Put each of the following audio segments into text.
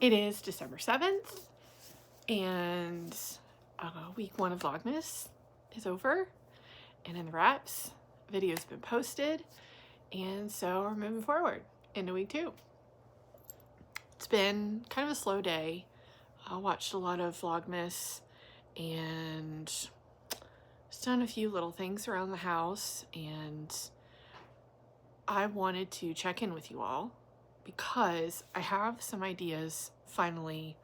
It is December 7th, and week 1 of Vlogmas is over, and in the wraps, video's been posted, and so we're moving forward into week 2. It's been kind of a slow day. I watched a lot of Vlogmas and just done a few little things around the house, and I wanted to check in with you all because I have some ideas finally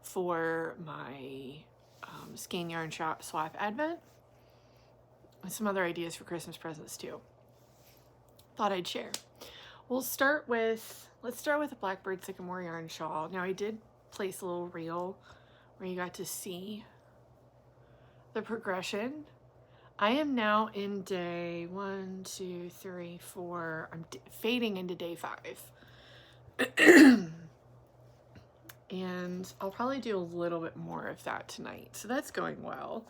for my skein yarn swap advent and some other ideas for Christmas presents too. Thought I'd share. Let's start with a Blackbird Sycamore yarn shawl. Now I did place a little reel where you got to see the progression. I am now in day 1, 2, 3, 4. I'm fading into day 5. And I'll probably do a little bit more of that tonight. So that's going well.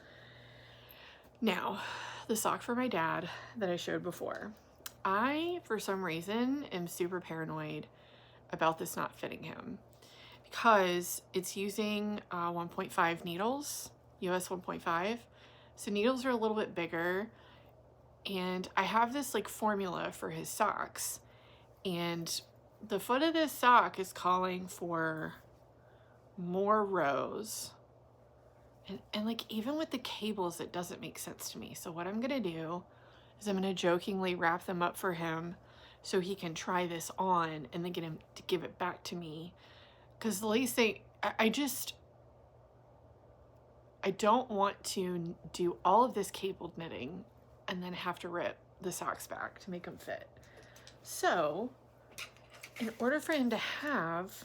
Now, the sock for my dad that I showed before. I, for some reason, am super paranoid about this not fitting him because it's using 1.5 needles, US 1.5. So needles are a little bit bigger, and I have this like formula for his socks, and the foot of this sock is calling for more rows, and like even with the cables it doesn't make sense to me. So what I'm gonna do is I'm gonna jokingly wrap them up for him so he can try this on and then get him to give it back to me, because the ladies say I don't want to do all of this cabled knitting and then have to rip the socks back to make them fit. So in order for him to have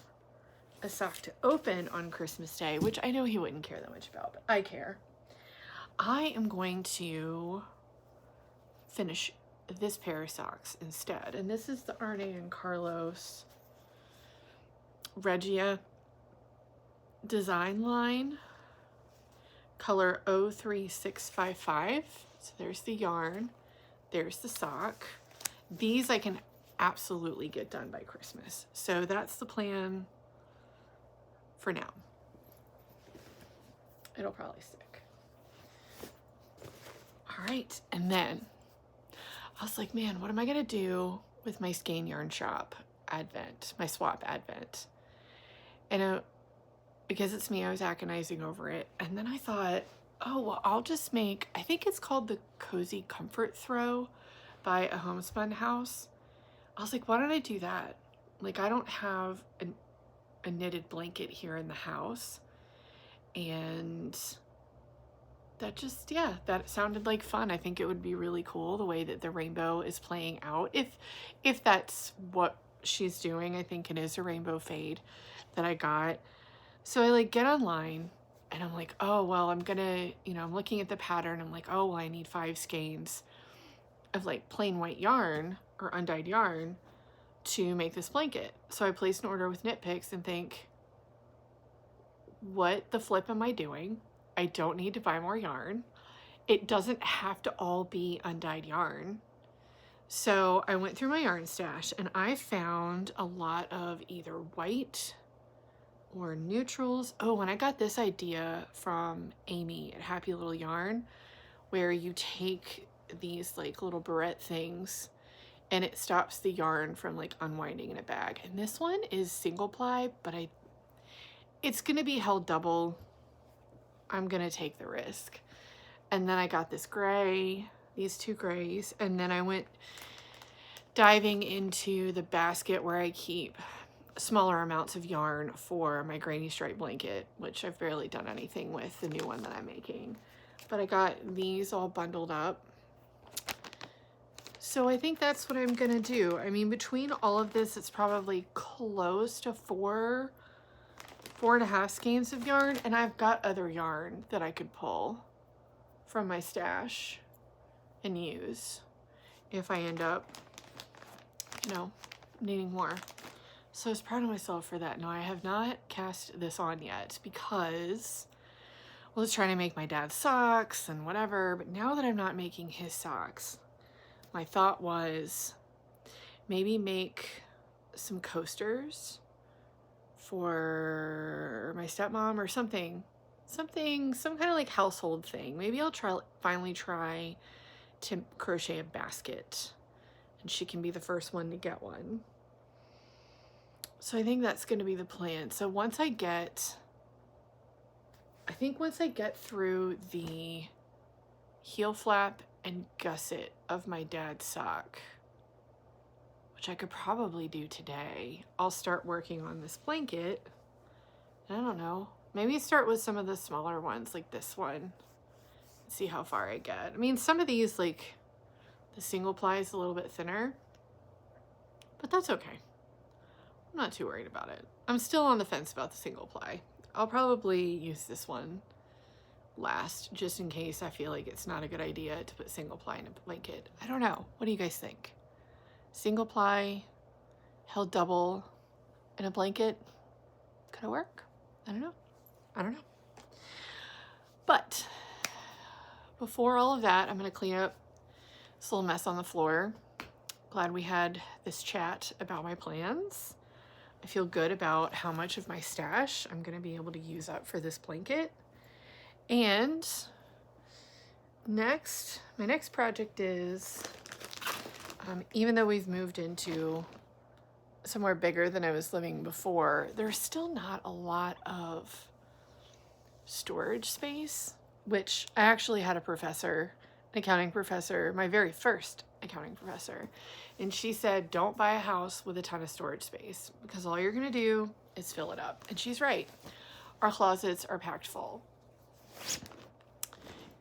a sock to open on Christmas Day, which I know he wouldn't care that much about, but I care, I am going to finish this pair of socks instead. And this is the Arne and Carlos Regia design line, color 03655. So there's the yarn, there's the sock. These I can absolutely get done by Christmas. So that's the plan for now. It'll probably stick. All right, and then I was like, man, what am I gonna do with my skein yarn shop advent, my swap advent? And because it's me, I was agonizing over it. And then I thought, oh, well, I'll just make, I think it's called the Cozy Comfort Throw by a Homespun House. I was like, why don't I do that? Like, I don't have a knitted blanket here in the house. And that just, yeah, that sounded like fun. I think it would be really cool the way that the rainbow is playing out. If that's what she's doing, I think it is a rainbow fade that I got. So I like get online and I'm like, oh, well, I'm gonna, I'm looking at the pattern. I'm like, oh, well, I need 5 skeins of like plain white yarn or undyed yarn to make this blanket. So I placed an order with Knit Picks and think, what the flip am I doing? I don't need to buy more yarn. It doesn't have to all be undyed yarn. So I went through my yarn stash and I found a lot of either white or neutrals. Oh, and I got this idea from Amy at Happy Little Yarn, where you take these like little barrette things and it stops the yarn from like unwinding in a bag. And this one is single ply, but it's gonna be held double. I'm gonna take the risk. And then I got this gray, these 2 grays, and then I went diving into the basket where I keep smaller amounts of yarn for my granny stripe blanket, which I've barely done anything with the new one that I'm making. But I got these all bundled up. So I think that's what I'm gonna do. I mean, between all of this, it's probably close to 4.5 skeins of yarn, and I've got other yarn that I could pull from my stash and use if I end up, needing more. So I was proud of myself for that. No, I have not cast this on yet because I was trying to make my dad's socks and whatever, but now that I'm not making his socks, my thought was maybe make some coasters for my stepmom or something, some kind of like household thing. Maybe I'll finally try to crochet a basket, and she can be the first one to get one. So I think that's going to be the plan. So once I get through the heel flap and gusset of my dad's sock, which I could probably do today, I'll start working on this blanket. I don't know, maybe start with some of the smaller ones like this one, see how far I get. I mean, some of these, like the single ply is a little bit thinner, but that's okay. I'm not too worried about it. I'm still on the fence about the single ply. I'll probably use this one last, just in case I feel like it's not a good idea to put single ply in a blanket. I don't know. What do you guys think? Single ply held double in a blanket, could it work? I don't know. But before all of that, I'm going to clean up this little mess on the floor. Glad we had this chat about my plans. I feel good about how much of my stash I'm going to be able to use up for this blanket. And my next project is, even though we've moved into somewhere bigger than I was living before, there's still not a lot of storage space, which I actually had an accounting professor, my very first accounting professor, and she said, don't buy a house with a ton of storage space because all you're going to do is fill it up. And she's right. Our closets are packed full.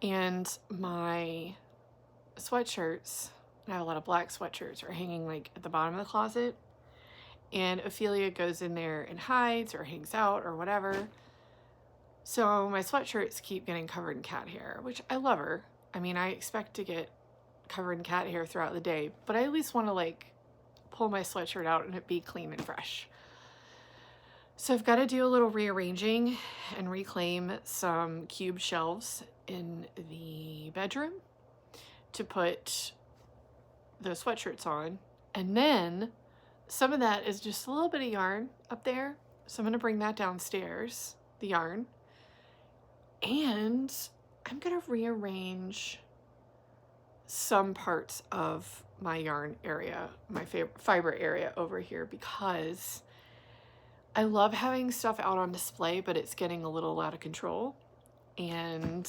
And my sweatshirts, I have a lot of black sweatshirts, are hanging like at the bottom of the closet. And Ophelia goes in there and hides or hangs out or whatever. So my sweatshirts keep getting covered in cat hair, which I love her. I mean, I expect to get covered in cat hair throughout the day, but I at least want to like pull my sweatshirt out and it be clean and fresh. So I've got to do a little rearranging and reclaim some cube shelves in the bedroom to put those sweatshirts on. And then some of that is just a little bit of yarn up there. So I'm going to bring that downstairs, the yarn. And I'm going to rearrange some parts of my yarn area, my fiber area over here, because I love having stuff out on display, but it's getting a little out of control. And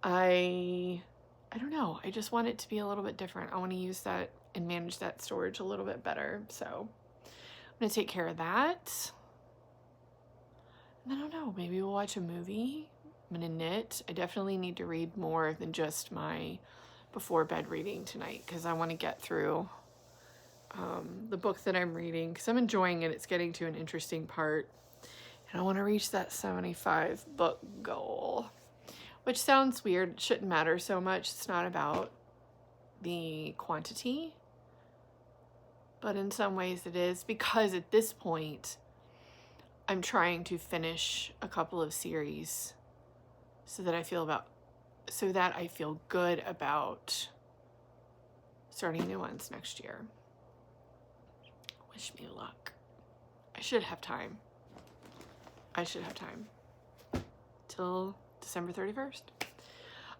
I don't know, I just want it to be a little bit different. I want to use that and manage that storage a little bit better. So I'm going to take care of that. And I don't know, maybe we'll watch a movie. I'm going to knit. I definitely need to read more than just my before bed reading tonight, because I want to get through the book that I'm reading, because I'm enjoying it. It's getting to an interesting part, and I want to reach that 75 book goal, which sounds weird. It shouldn't matter so much. It's not about the quantity, but in some ways it is, because at this point I'm trying to finish a couple of series so that I feel good about starting new ones next year. Wish me luck. I should have time till December 31st.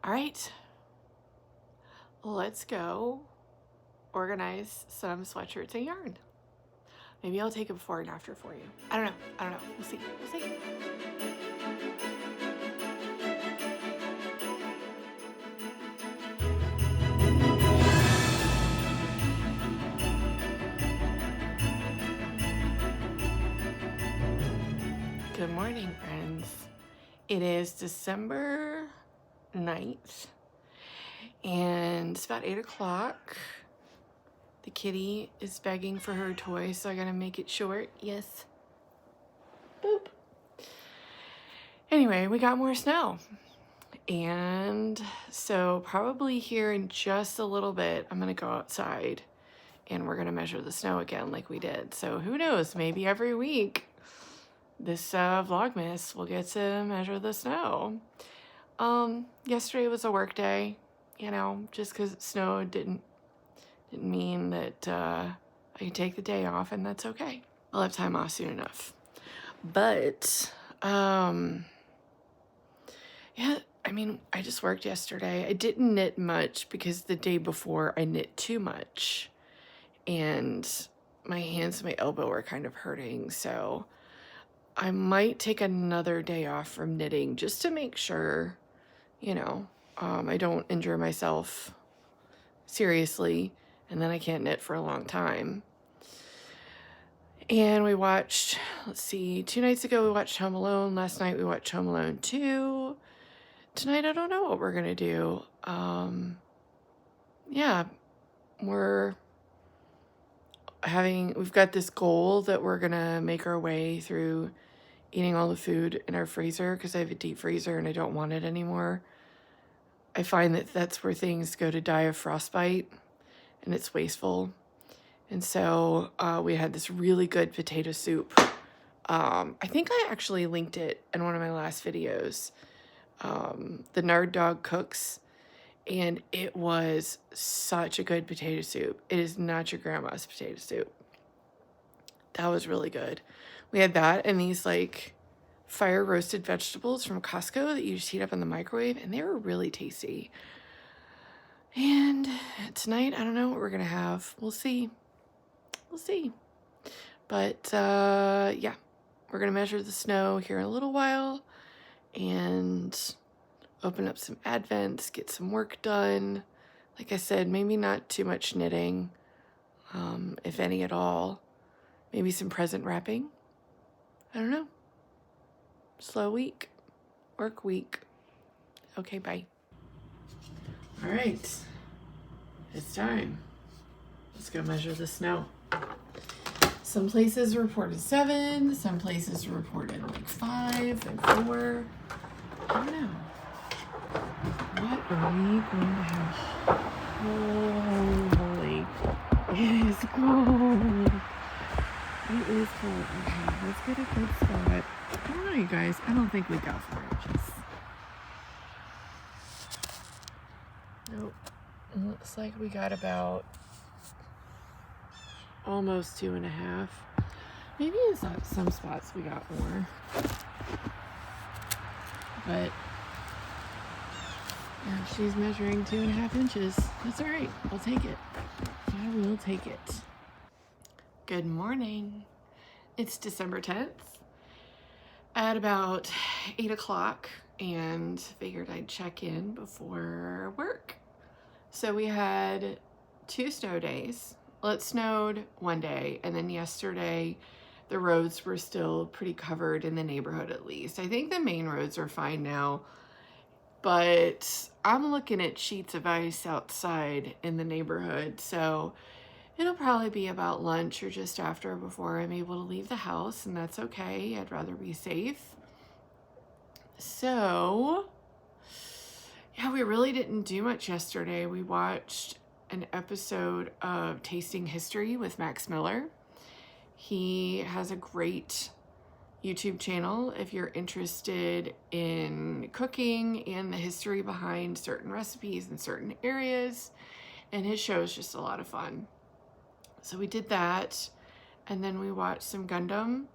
All right, let's go organize some sweatshirts and yarn. Maybe I'll take a before and after for you. I don't know. We'll see. Good morning, friends. It is December 9th, and it's about 8 o'clock. The kitty is begging for her toy, so I gotta make it short. Yes. Boop. Anyway, we got more snow. And so probably here in just a little bit, I'm gonna go outside and we're gonna measure the snow again like we did. So who knows, maybe every week this Vlogmas will get to measure the snow. Yesterday was a work day, you know, just because it snowed didn't mean that I could take the day off, and that's okay. I'll have time off soon enough. But, yeah, I mean, I just worked yesterday. I didn't knit much because the day before I knit too much. And my hands and my elbow are kind of hurting. So I might take another day off from knitting just to make sure, you know, I don't injure myself seriously. And then I can't knit for a long time. And we watched, let's see, 2 nights ago we watched Home Alone. Last night we watched Home Alone 2. Tonight I don't know what we're going to do. Yeah, we've got this goal that we're going to make our way through eating all the food in our freezer because I have a deep freezer and I don't want it anymore. I find that that's where things go to die of frostbite and it's wasteful. And so we had this really good potato soup. I think I actually linked it in one of my last videos. The Nerd Dog Cooks. And it was such a good potato soup. It is not your grandma's potato soup. That was really good. We had that and these like fire roasted vegetables from Costco that you just heat up in the microwave. And they were really tasty. And tonight, I don't know what we're going to have. We'll see. We'll see. But yeah, we're going to measure the snow here in a little while and open up some Advents, get some work done. Like I said, maybe not too much knitting, if any at all. Maybe some present wrapping. I don't know. Slow week, work week. Okay, bye. All right, it's time. Let's go measure the snow. Some places reported 7, some places reported like 5 and 4. I don't know. What are we going to have? Holy, it is cold. It is cold. Okay, let's get a good spot. I don't know, you guys. I don't think we got 4 inches. Nope. It looks like we got about almost 2.5. Maybe in some spots we got more. But yeah, she's measuring 2.5 inches. That's all right. I'll take it. I will take it. Good morning. It's December 10th at about 8 o'clock and figured I'd check in before work. So we had 2 snow days. Well, it snowed one day, and then yesterday the roads were still pretty covered in the neighborhood at least. I think the main roads are fine now, but I'm looking at sheets of ice outside in the neighborhood, so it'll probably be about lunch or just after before I'm able to leave the house, and that's okay. I'd rather be safe. So, yeah, we really didn't do much yesterday. We watched an episode of Tasting History with Max Miller. He has a great YouTube channel if you're interested in cooking and the history behind certain recipes in certain areas, and his show is just a lot of fun. So we did that, and then we watched some Gundam,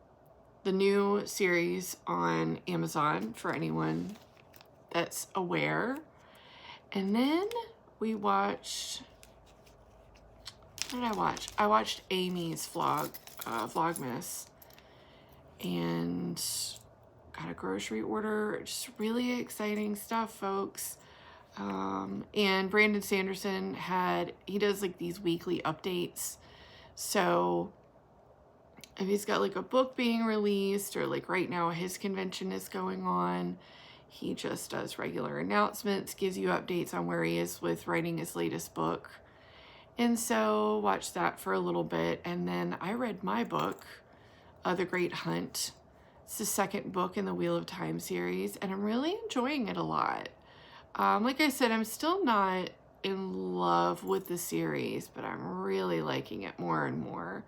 the new series on Amazon for anyone that's aware. And then we watched, what did I watch? I watched Amy's Vlogmas and got a grocery order. Just really exciting stuff, folks. And Brandon Sanderson he does like these weekly updates. So if he's got like a book being released, or like right now his convention is going on, he just does regular announcements, gives you updates on where he is with writing his latest book. And so watched that for a little bit. And then I read my book, The Great Hunt. It's the 2nd book in the Wheel of Time series, and I'm really enjoying it a lot. Like I said, I'm still not in love with the series, but I'm really liking it more and more.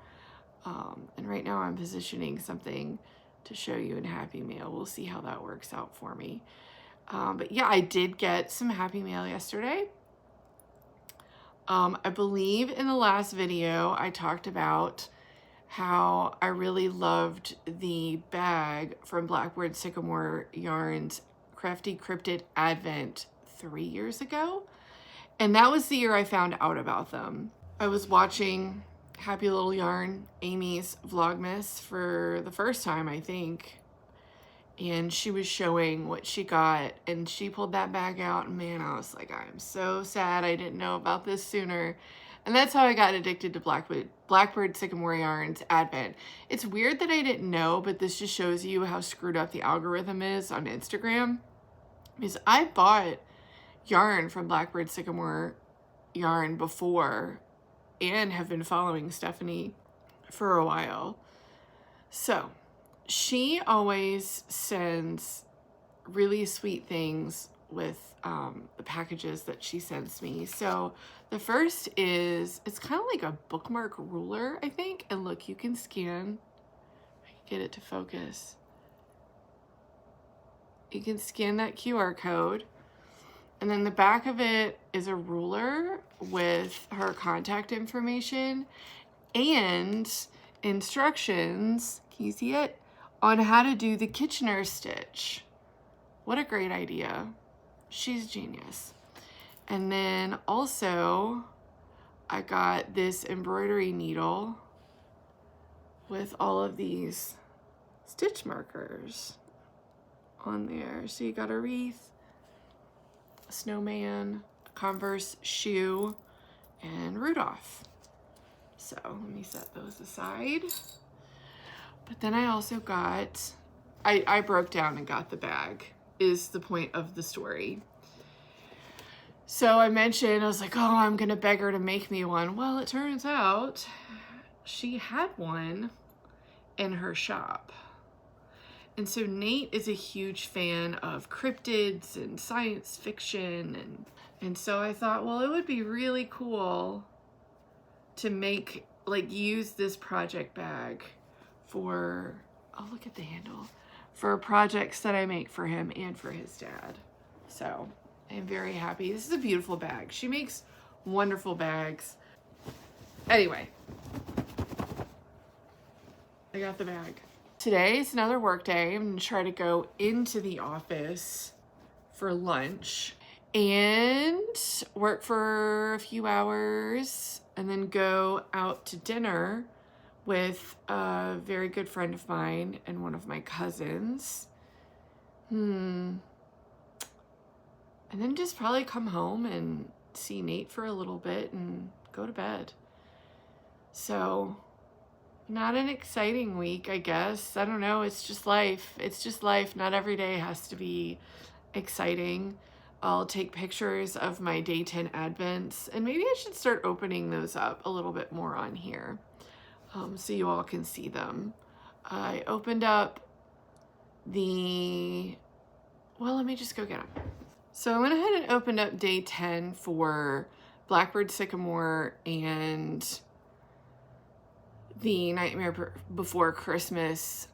And right now I'm positioning something to show you in Happy Mail. We'll see how that works out for me. But yeah, I did get some Happy Mail yesterday. I believe in the last video I talked about how I really loved the bag from Blackbird Sycamore Yarns Crafty Cryptid Advent 3 years ago. And that was the year I found out about them. I was watching Happy Little Yarn, Amy's Vlogmas, for the first time, I think. And she was showing what she got, and she pulled that bag out, and man, I was like, I'm so sad I didn't know about this sooner. And that's how I got addicted to Blackbird Sycamore Yarns Advent. It's weird that I didn't know, but this just shows you how screwed up the algorithm is on Instagram. Because I bought yarn from Blackbird Sycamore Yarn before and have been following Stephanie for a while. So she always sends really sweet things with the packages that she sends me. So the first is, it's kind of like a bookmark ruler, I think. And look, you can scan, I can get it to focus. You can scan that QR code. And then the back of it is a ruler with her contact information and instructions, can you see it, on how to do the Kitchener stitch. What a great idea. She's genius. And then also I got this embroidery needle with all of these stitch markers on there. So you got a wreath, a snowman, a Converse shoe, and Rudolph. So let me set those aside. But then I also got, I broke down and got the bag, is the point of the story. So I mentioned, I was like, oh, I'm gonna beg her to make me one. Well, it turns out she had one in her shop. And so Nate is a huge fan of cryptids and science fiction. And so I thought, well, it would be really cool to make, like, use this project bag for, oh, look at the handle, for projects that I make for him and for his dad. So I'm very happy. This is a beautiful bag. She makes wonderful bags. Anyway, I got the bag. Today is another work day. I'm gonna try to go into the office for lunch and work for a few hours and then go out to dinner with a very good friend of mine and one of my cousins. And then just probably come home and see Nate for a little bit and go to bed. So not an exciting week, I guess. I don't know. It's just life. It's just life. Not every day has to be exciting. I'll take pictures of my day 10 advents, and maybe I should start opening those up a little bit more on here so you all can see them. I opened up the, well, let me just go get them. So I went ahead and opened up day 10 for Blackbird Sycamore and the Nightmare Before Christmas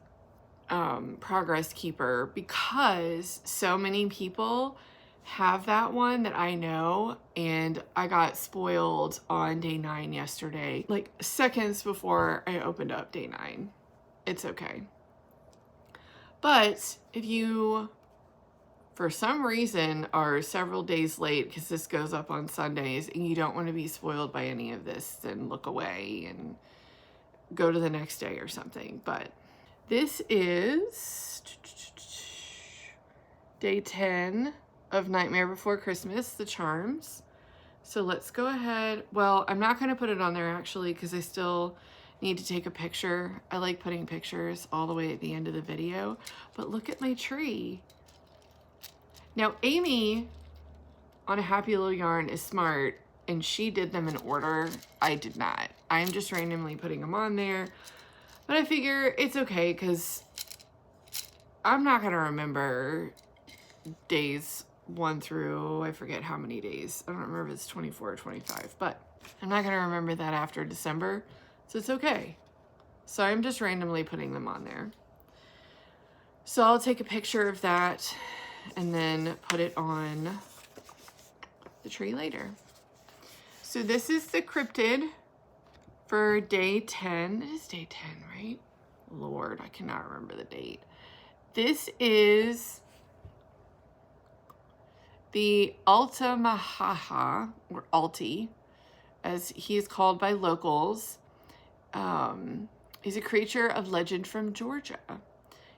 Progress Keeper, because so many people have that one that I know, and I got spoiled on day 9 yesterday, like seconds before I opened up day 9. It's okay. But if you, for some reason, are several days late, because this goes up on Sundays, and you don't want to be spoiled by any of this, then look away and go to the next day or something. But this is day 10 of Nightmare Before Christmas, the charms. So let's go ahead. Well, I'm not going to put it on there actually, because I still need to take a picture. I like putting pictures all the way at the end of the video. But look at my tree. Now, Amy on A Happy Little Yarn is smart, and she did them in order. I did not. I'm just randomly putting them on there. But I figure it's okay, because I'm not going to remember days 1 through, I forget how many days. I don't remember if it's 24 or 25, but I'm not going to remember that after December, so it's okay. So I'm just randomly putting them on there. So I'll take a picture of that and then put it on the tree later. So this is the cryptid for day 10. It is day 10, right? Lord, I cannot remember the date. This is the Altamahaha, or Alti, as he is called by locals. He's a creature of legend from Georgia.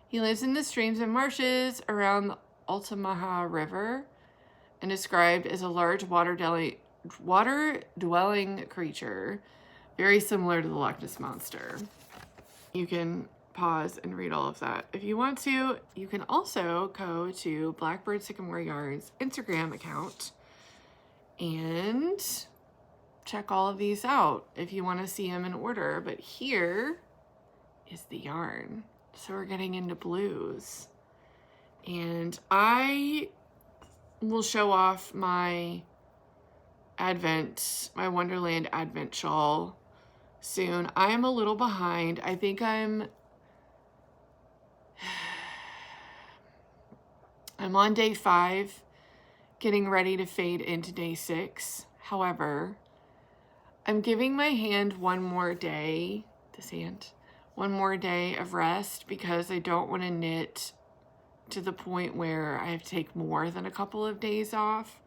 He lives in the streams and marshes around the Altamaha River and described as a large water-dwelling creature, very similar to the Loch Ness Monster. You can pause and read all of that. If you want to, you can also go to Blackbird Sycamore Yarn's Instagram account and check all of these out if you want to see them in order. But here is the yarn. So we're getting into blues. And I will show off my Wonderland Advent shawl soon. I am a little behind. I think I'm on day 5, getting ready to fade into day 6. However, I'm giving my hand one more day of rest because I don't want to knit to the point where I have to take more than a couple of days off.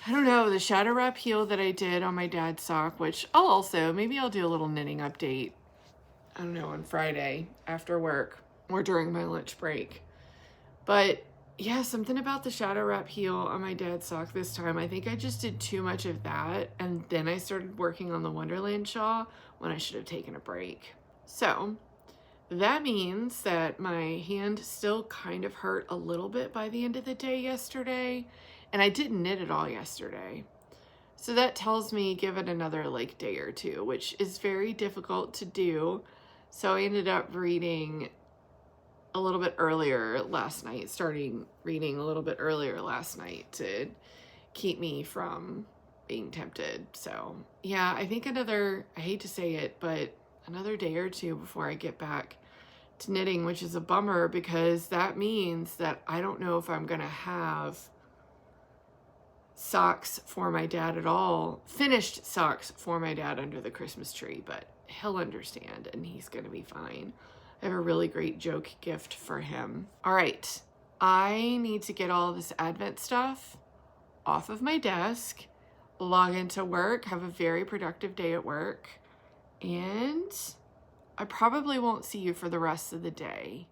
I don't know, the shadow wrap heel that I did on my dad's sock, which maybe I'll do a little knitting update, I don't know, on Friday after work or during my lunch break. But yeah, something about the shadow wrap heel on my dad's sock this time. I think I just did too much of that, and then I started working on the Wonderland shawl when I should have taken a break. So that means that my hand still kind of hurt a little bit by the end of the day yesterday, and I didn't knit at all yesterday. So that tells me give it another day or two, which is very difficult to do. So I ended up reading a little bit earlier last night, starting reading a little bit earlier last night to keep me from being tempted. So yeah, I think I hate to say it, but another day or two before I get back to knitting, which is a bummer because that means that I don't know if I'm gonna have socks for my dad at all, finished socks for my dad under the Christmas tree, but he'll understand and he's gonna be fine. I have a really great joke gift for him. All right, I need to get all of this Advent stuff off of my desk, log into work, have a very productive day at work, and I probably won't see you for the rest of the day.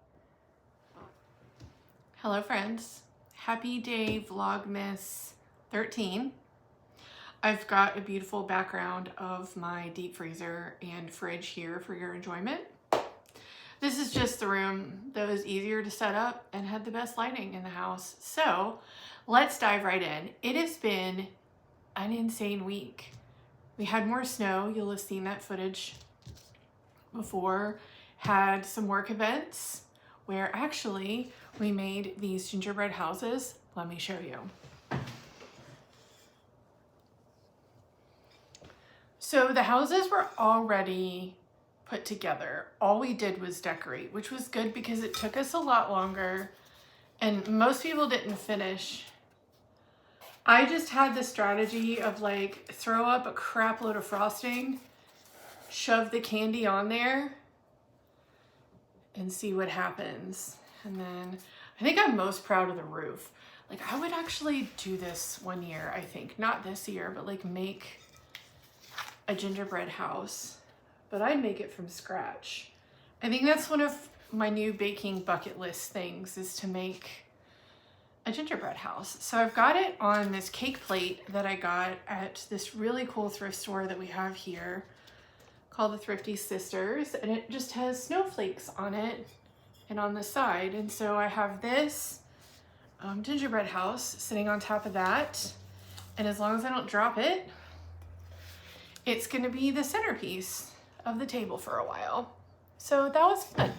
Hello friends, happy day Vlogmas 13. I've got a beautiful background of my deep freezer and fridge here for your enjoyment. This is just the room that was easier to set up and had the best lighting in the house. So let's dive right in. It has been an insane week. We had more snow. You'll have seen that footage before. Had some work events where actually we made these gingerbread houses. Let me show you. So the houses were already put together. All we did was decorate, which was good because it took us a lot longer and most people didn't finish. I just had the strategy of throw up a crap load of frosting, shove the candy on there and see what happens. And then I think I'm most proud of the roof. I would actually do this one year, I think, not this year, but make a gingerbread house, but I'd make it from scratch. I think that's one of my new baking bucket list things, is to make a gingerbread house. So I've got it on this cake plate that I got at this really cool thrift store that we have here called the Thrifty Sisters, and it just has snowflakes on it and on the side. And so I have this gingerbread house sitting on top of that, and as long as I don't drop it, it's gonna be the centerpiece of the table for a while. So that was fun.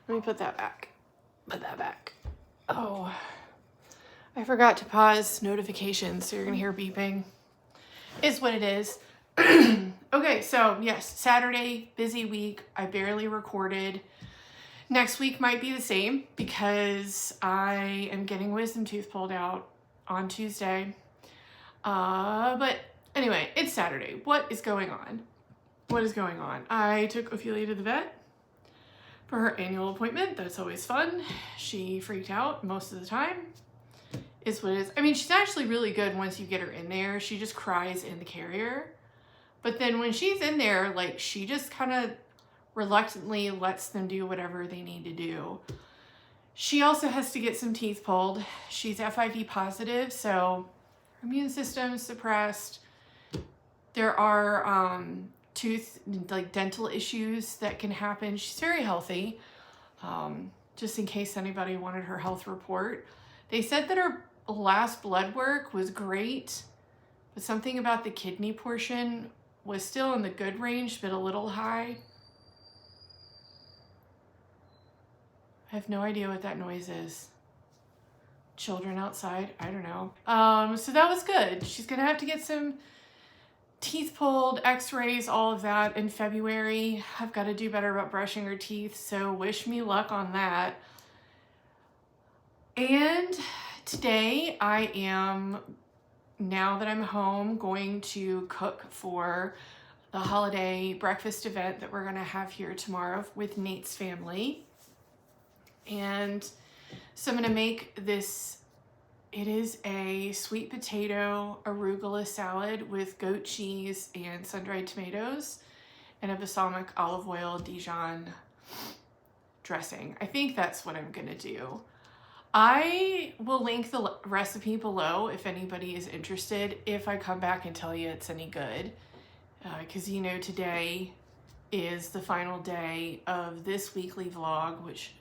Let me put that back. Oh, I forgot to pause notifications, so you're gonna hear beeping. Is what it is. Okay, so yes, Saturday, busy week. I barely recorded. Next week might be the same because I am getting wisdom tooth pulled out on Tuesday. But Anyway, it's Saturday. What is going on? What is going on? I took Ophelia to the vet for her annual appointment. That's always fun. She freaked out most of the time. Is what it is. I mean, she's actually really good once you get her in there. She just cries in the carrier. But then when she's in there, like, she just kind of reluctantly lets them do whatever they need to do. She also has to get some teeth pulled. She's FIV positive, so her immune system's suppressed. There are dental issues that can happen. She's very healthy. Just in case anybody wanted her health report. They said that her last blood work was great, but something about the kidney portion was still in the good range, but a little high. I have no idea what that noise is. Children outside? I don't know. So that was good. She's gonna have to get some teeth pulled, x-rays, all of that in February. I've got to do better about brushing her teeth, so wish me luck on that. And today I am, now that I'm home, going to cook for the holiday breakfast event that we're gonna have here tomorrow with Nate's family. And so I'm gonna make this, it is a sweet potato arugula salad with goat cheese and sun-dried tomatoes and a balsamic olive oil Dijon dressing. I think that's what I'm gonna do. I will link the recipe below if anybody is interested, if I come back and tell you it's any good. Because you know, today is the final day of this weekly vlog, which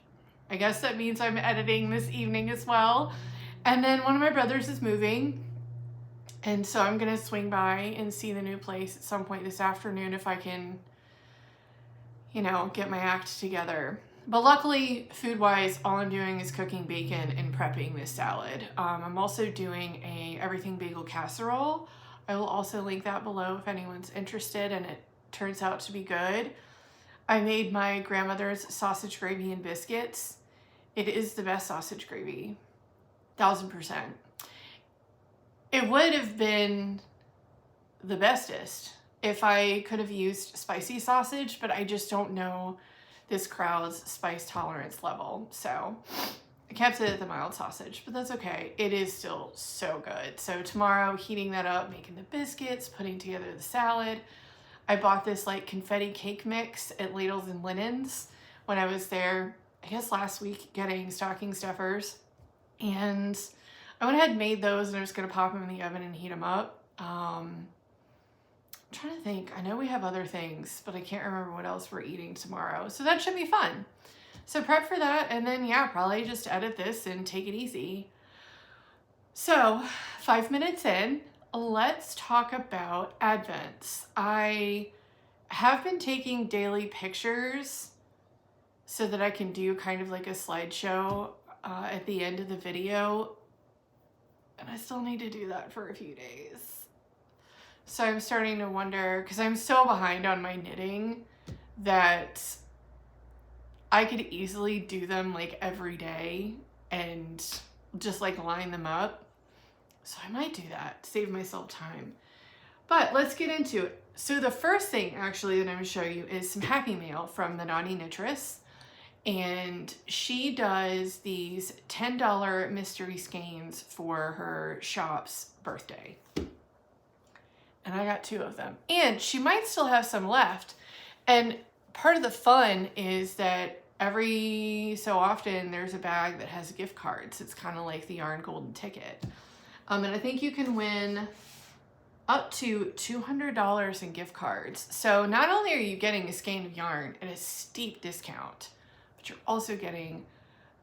I guess that means I'm editing this evening as well. And then one of my brothers is moving, and so I'm gonna swing by and see the new place at some point this afternoon if I can, you know, get my act together. But luckily, food-wise, all I'm doing is cooking bacon and prepping this salad. I'm also doing a everything bagel casserole. I will also link that below if anyone's interested, and it turns out to be good. I made my grandmother's sausage gravy and biscuits. It is the best sausage gravy, 1000%. It would have been the bestest if I could have used spicy sausage, but I just don't know this crowd's spice tolerance level. So I kept it at the mild sausage, but that's okay. It is still so good. So tomorrow, heating that up, making the biscuits, putting together the salad. I bought this like confetti cake mix at Ladles and Linens when I was there, I guess last week, getting stocking stuffers. And I went ahead and made those, and I'm just gonna pop them in the oven and heat them up. I'm trying to think. I know we have other things, but I can't remember what else we're eating tomorrow. So that should be fun. So prep for that, and then yeah, probably just edit this and take it easy. So 5 minutes in, let's talk about Advents. I have been taking daily pictures so that I can do kind of like a slideshow at the end of the video, and I still need to do that for a few days. So I'm starting to wonder, because I'm so behind on my knitting that I could easily do them like every day and just like line them up. So I might do that, save myself time. But let's get into it. So the first thing actually that I'm gonna show you is some Happy Mail from the Naughty Knittress. And she does these $10 mystery skeins for her shop's birthday. And I got 2 of them. And she might still have some left. And part of the fun is that every so often there's a bag that has gift cards. It's kind of like the Yarn Golden Ticket. And I think you can win up to $200 in gift cards. So not only are you getting a skein of yarn at a steep discount, but you're also getting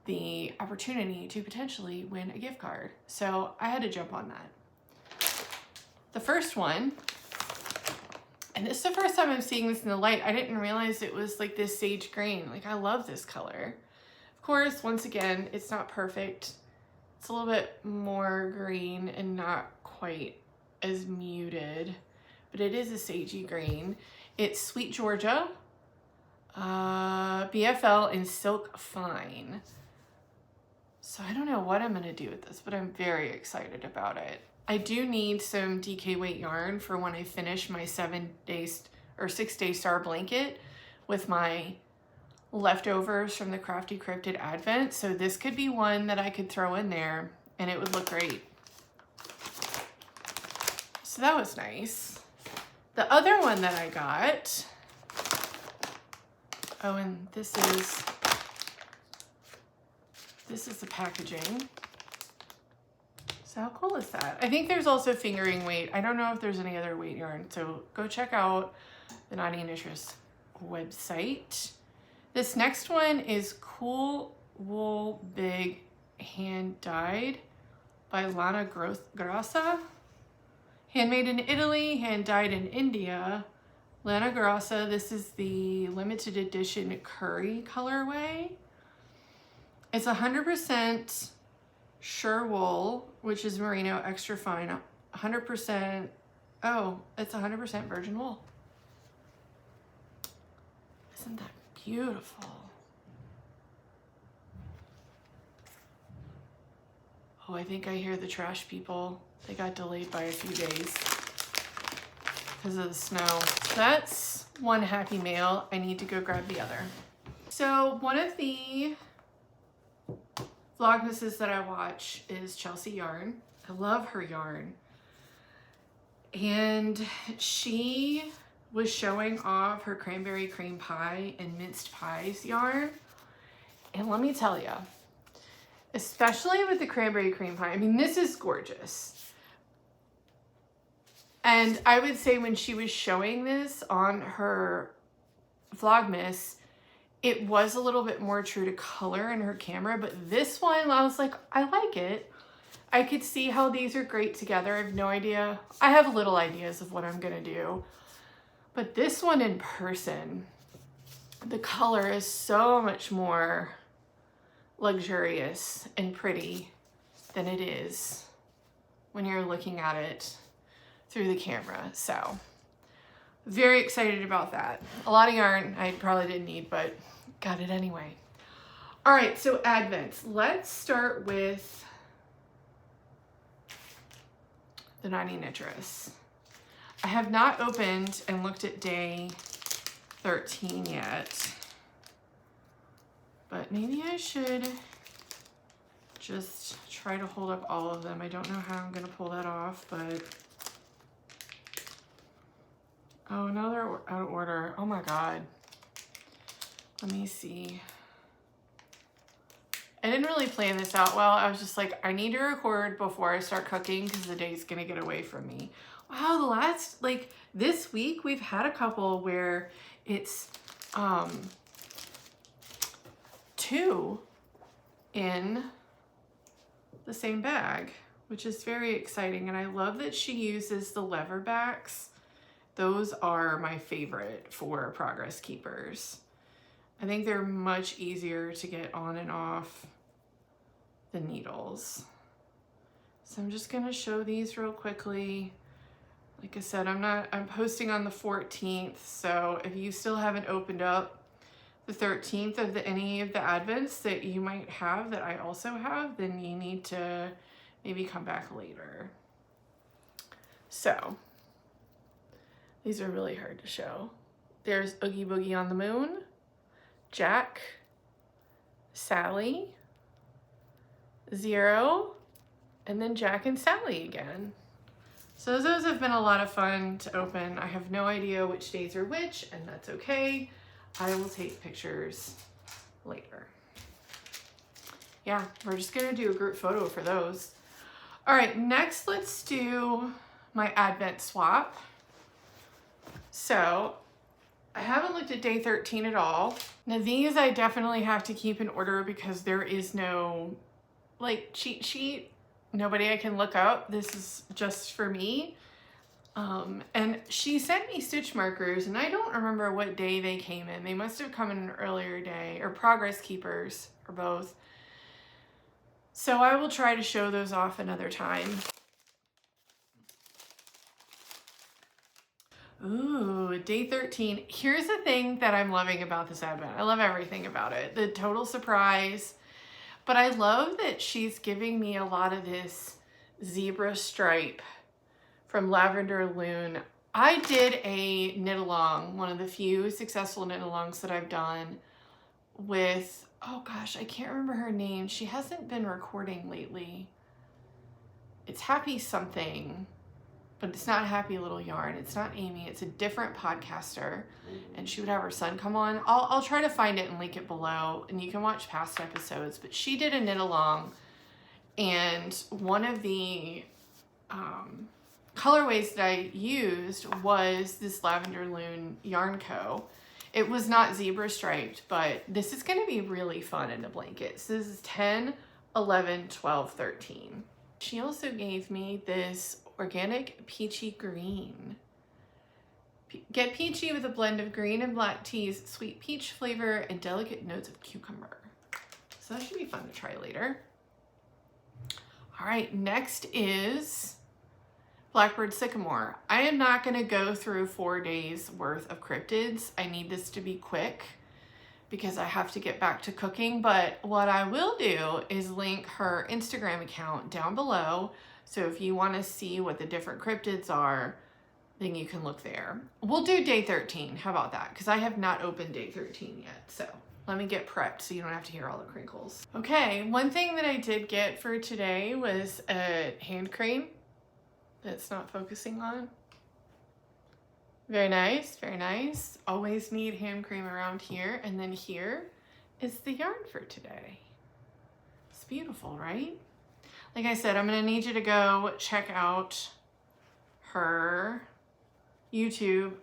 the opportunity to potentially win a gift card. So I had to jump on that. The first one, and this is the first time I'm seeing this in the light. I didn't realize it was like this sage green. Like, I love this color. Of course, once again, it's not perfect. It's a little bit more green and not quite as muted, but it is a sagey green. It's Sweet Georgia, BFL, and Silk Fine. So I don't know what I'm gonna do with this, but I'm very excited about it. I do need some DK weight yarn for when I finish my 6-day star blanket with my leftovers from the Crafty Cryptid Advent. So this could be one that I could throw in there and it would look great. So that was nice. The other one that I got, oh, and this is the packaging. So how cool is that? I think there's also fingering weight. I don't know if there's any other weight yarn. So go check out the Naughty Knittress website. This next one is Cool Wool Big Hand Dyed by Lana Grassa. Handmade in Italy, hand dyed in India. Lana Grassa, this is the limited edition curry colorway. It's 100% Sure wool, which is merino extra fine. 100%, oh, it's 100% virgin wool. Isn't that beautiful? Oh, I think I hear the trash people. They got delayed by a few days because of the snow. So that's one happy mail. I need to go grab the other. So one of the Vlogmases that I watch is Chelsea Yarn. I love her yarn. And she was showing off her cranberry cream pie and minced pies yarn. And let me tell you, especially with the cranberry cream pie, I mean, this is gorgeous. And I would say when she was showing this on her Vlogmas, it was a little bit more true to color in her camera, but this one, I was like, I like it. I could see how these are great together. I have no idea. I have little ideas of what I'm gonna do, but this one in person, the color is so much more luxurious and pretty than it is when you're looking at it through the camera. So very excited about that. A lot of yarn I probably didn't need, but got it anyway. All right, so Advents. Let's start with the Naughty Knittress. I have not opened and looked at day 13 yet, but maybe I should just try to hold up all of them. I don't know how I'm gonna pull that off, but oh, now they're out of order. Oh my God. Let me see. I didn't really plan this out well. I was just like, I need to record before I start cooking because the day's gonna get away from me. Wow, the last, like this week, we've had a couple where it's 2 in the same bag, which is very exciting. And I love that she uses the lever backs. Those are my favorite for progress keepers. I think they're much easier to get on and off the needles. So I'm just gonna show these real quickly. Like I said, I'm posting on the 14th. So if you still haven't opened up the 13th of any of the Advents that you might have that I also have, then you need to maybe come back later. So these are really hard to show. There's Oogie Boogie on the Moon, Jack, Sally, Zero, and then Jack and Sally again. So those have been a lot of fun to open. I have no idea which days are which, and that's okay. I will take pictures later. Yeah, we're just gonna do a group photo for those. All right, next let's do my Advent swap. So I haven't looked at day 13 at all. Now these I definitely have to keep in order because there is no like cheat sheet, nobody I can look up. This is just for me. And she sent me stitch markers and I don't remember what day they came in. They must have come in an earlier day, or progress keepers, or both. So I will try to show those off another time. Ooh, day 13. Here's the thing that I'm loving about this Advent. I love everything about it. The total surprise. But I love that she's giving me a lot of this zebra stripe from Lavender Loon. I did a knit along, one of the few successful knit alongs that I've done with, oh gosh, I can't remember her name. She hasn't been recording lately. It's Happy something, but it's not Happy Little Yarn. It's not Amy. It's a different podcaster, and she would have her son come on. I'll try to find it and link it below, and you can watch past episodes. But she did a knit along, and one of the colorways that I used was this Lavender Loon Yarn Co. It was not zebra striped, but this is going to be really fun in a blanket. So this is 10, 11, 12, 13. She also gave me this organic peachy green. Get peachy with a blend of green and black teas, sweet peach flavor, and delicate notes of cucumber. So that should be fun to try later. All right, next is Blackbird Sycamore. I am not going to go through 4 days worth of cryptids. I need this to be quick because I have to get back to cooking. But what I will do is link her Instagram account down below. So if you want to see what the different cryptids are, then you can look there. We'll do day 13. How about that? Because I have not opened day 13 yet. So let me get prepped so you don't have to hear all the crinkles. Okay, one thing that I did get for today was a hand cream that's not focusing on. Very nice, very nice. Always need hand cream around here. And then here is the yarn for today. It's beautiful, right? Like I said, I'm gonna need you to go check out her YouTube,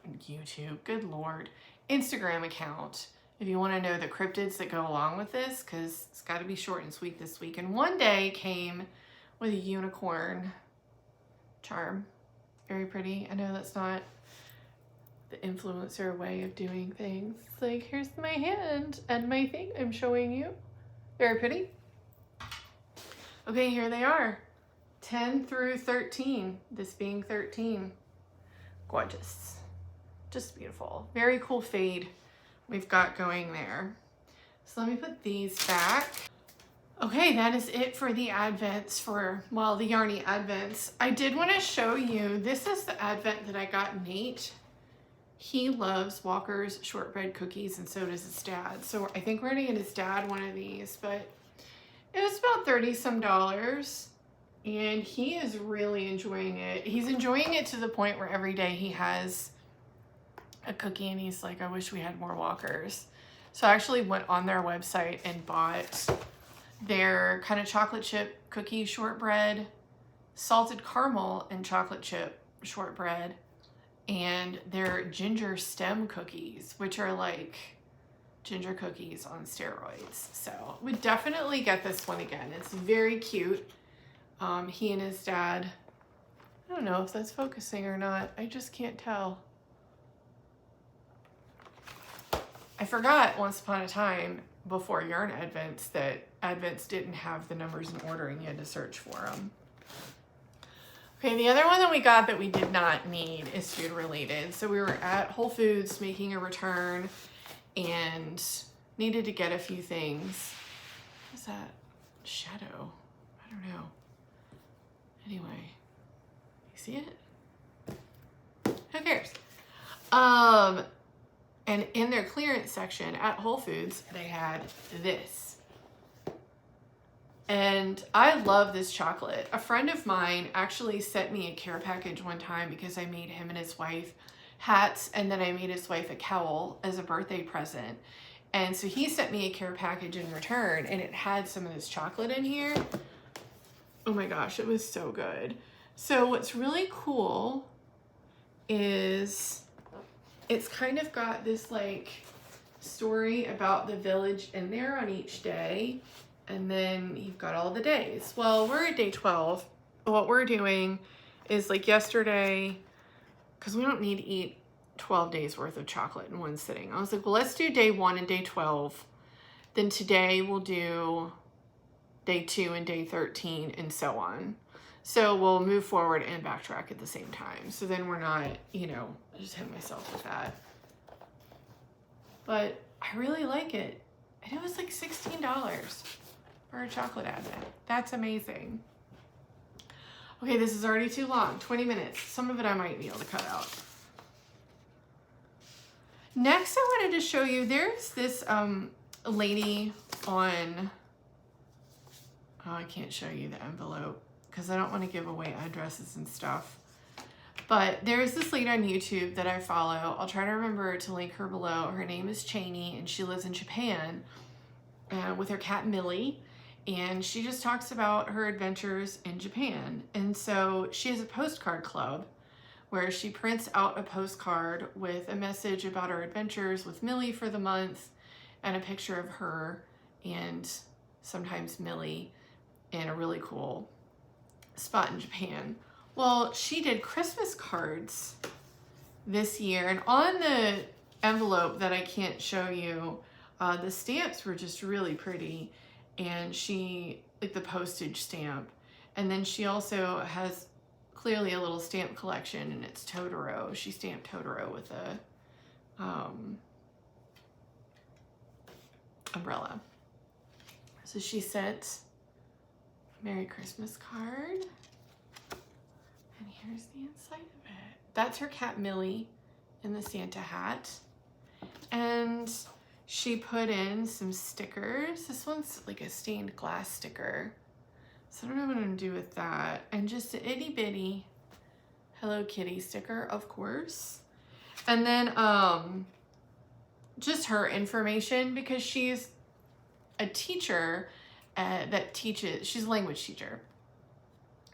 good Lord, Instagram account if you wanna know the cryptids that go along with this, because it's gotta be short and sweet this week. And one day came with a unicorn charm. Very pretty. I know that's not the influencer way of doing things. It's like, here's my hand and my thing I'm showing you. Very pretty. Okay, here they are. 10 through 13. This being 13. Gorgeous. Just beautiful. Very cool fade we've got going there. So let me put these back. Okay, that is it for the advents for, well, the Yarny advents. I did want to show you, this is the advent that I got Nate. He loves Walker's shortbread cookies, and so does his dad. So I think we're gonna get his dad one of these, but it was about 30 some dollars, and he is really enjoying it. He's enjoying it to the point where every day he has a cookie and he's like, I wish we had more Walkers. So I actually went on their website and bought their kind of chocolate chip cookie shortbread, salted caramel and chocolate chip shortbread, and their ginger stem cookies, which are like ginger cookies on steroids. So would definitely get this one again. It's very cute. He and his dad, I don't know if that's focusing or not. I just can't tell. I forgot once upon a time before Yarn Advents that Advents didn't have the numbers in order and you had to search for them. Okay, the other one that we got that we did not need is food related. So we were at Whole Foods making a return and needed to get a few things. What is that? Shadow? I don't know. Anyway, you see it? Who cares? And in their clearance section at Whole Foods, they had this. And I love this chocolate. A friend of mine actually sent me a care package one time because I made him and his wife hats, and then I made his wife a cowl as a birthday present. And so he sent me a care package in return, and it had some of this chocolate in here. Oh my gosh, it was so good. So what's really cool is it's kind of got this like story about the village in there on each day. And then you've got all the days. Well, we're at day 12. What we're doing is like yesterday, because we don't need to eat 12 days worth of chocolate in one sitting. I was like, well, let's do day 1 and day 12. Then today we'll do day 2 and day 13 and so on. So we'll move forward and backtrack at the same time. So then we're not, you know, I just hit myself with that. But I really like it. And it was like $16 for a chocolate advent. That's amazing. Okay, this is already too long, 20 minutes. Some of it I might be able to cut out. Next, I wanted to show you, there's this lady on, oh, I can't show you the envelope because I don't want to give away addresses and stuff. But there's this lady on YouTube that I follow. I'll try to remember to link her below. Her name is Cheney, and she lives in Japan with her cat Millie. And she just talks about her adventures in Japan. And so she has a postcard club where she prints out a postcard with a message about her adventures with Millie for the month and a picture of her and sometimes Millie in a really cool spot in Japan. Well, she did Christmas cards this year, and on the envelope that I can't show you, the stamps were just really pretty, and she, like the postage stamp, and then she also has clearly a little stamp collection, and it's Totoro. She stamped Totoro with a umbrella. So she sent a Merry Christmas card. And here's the inside of it. That's her cat Millie in the Santa hat. And she put in some stickers. This one's like a stained glass sticker. So I don't know what I'm gonna do with that. And just an itty bitty Hello Kitty sticker, of course. And then just her information, because she's a teacher that teaches, she's a language teacher.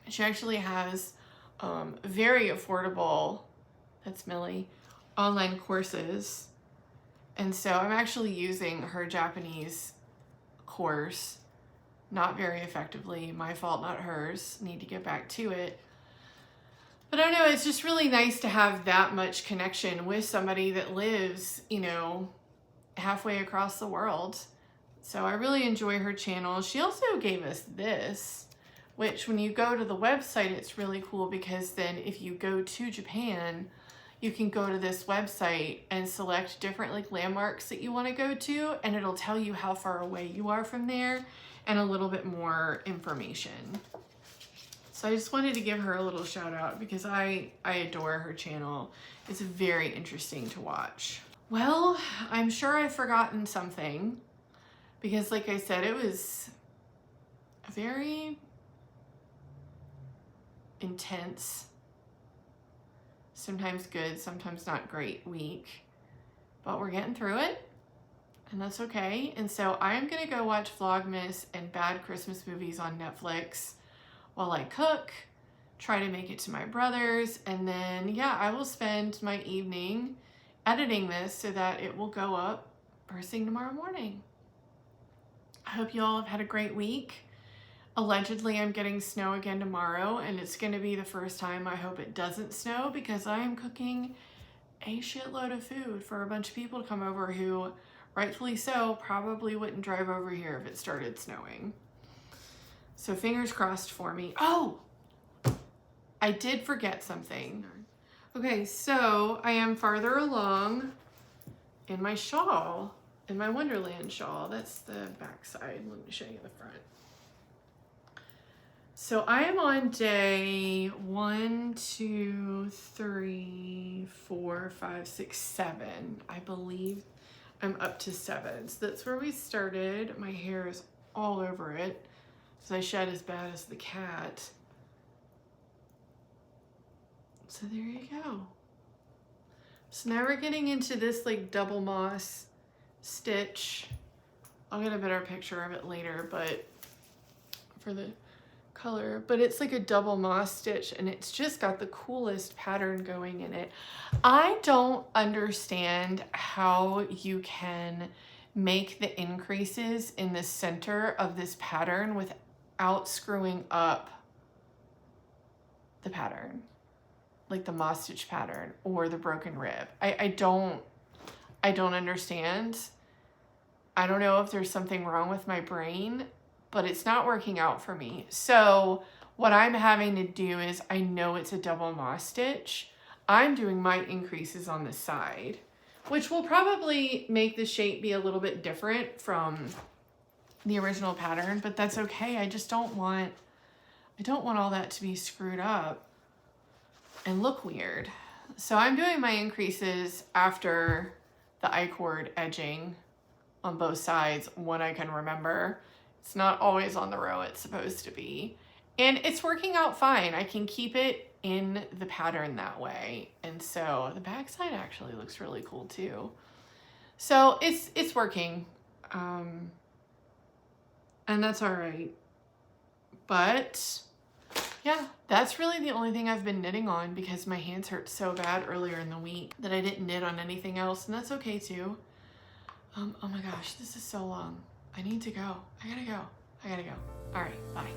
She actually has very affordable, that's Millie, online courses. And so I'm actually using her Japanese course not very effectively. My fault, not hers. Need to get back to it. But I don't know, it's just really nice to have that much connection with somebody that lives, you know, halfway across the world. So I really enjoy her channel. She also gave us this, which when you go to the website, it's really cool because then if you go to Japan, you can go to this website and select different like landmarks that you want to go to, and it'll tell you how far away you are from there and a little bit more information. So I just wanted to give her a little shout out because I adore her channel. It's very interesting to watch. Well, I'm sure I've forgotten something because like I said, it was a very intense, sometimes good, sometimes not great week, but we're getting through it and that's okay. And so I'm gonna go watch Vlogmas and bad Christmas movies on Netflix while I cook, try to make it to my brother's, and then yeah, I will spend my evening editing this so that it will go up first thing tomorrow morning. I hope you all have had a great week. Allegedly, I'm getting snow again tomorrow, and it's going to be the first time I hope it doesn't snow because I am cooking a shitload of food for a bunch of people to come over who, rightfully so, probably wouldn't drive over here if it started snowing. So fingers crossed for me. Oh, I did forget something. Okay, so I am farther along in my shawl, in my Wonderland shawl. That's the back side. Let me show you the front. So I am on day 1, 2, 3, 4, 5, 6, 7. I believe I'm up to 7. So that's where we started. My hair is all over it because I shed as bad as the cat. So there you go. So now we're getting into this like double moss stitch. I'll get a better picture of it later, but for the color, but it's like a double moss stitch and it's just got the coolest pattern going in it. I don't understand how you can make the increases in the center of this pattern without screwing up the pattern, like the moss stitch pattern or the broken rib. I don't understand. I don't know if there's something wrong with my brain, but it's not working out for me. So what I'm having to do is, I know it's a double moss stitch. I'm doing my increases on the side, which will probably make the shape be a little bit different from the original pattern, but that's okay. I I don't want all that to be screwed up and look weird. So I'm doing my increases after the I-cord edging on both sides when I can remember. It's not always on the row it's supposed to be. And it's working out fine. I can keep it in the pattern that way. And so the back side actually looks really cool too. So it's working. And that's all right. But yeah, that's really the only thing I've been knitting on because my hands hurt so bad earlier in the week that I didn't knit on anything else, and that's okay too. Oh my gosh, this is so long. I need to go. I gotta go. All right, bye.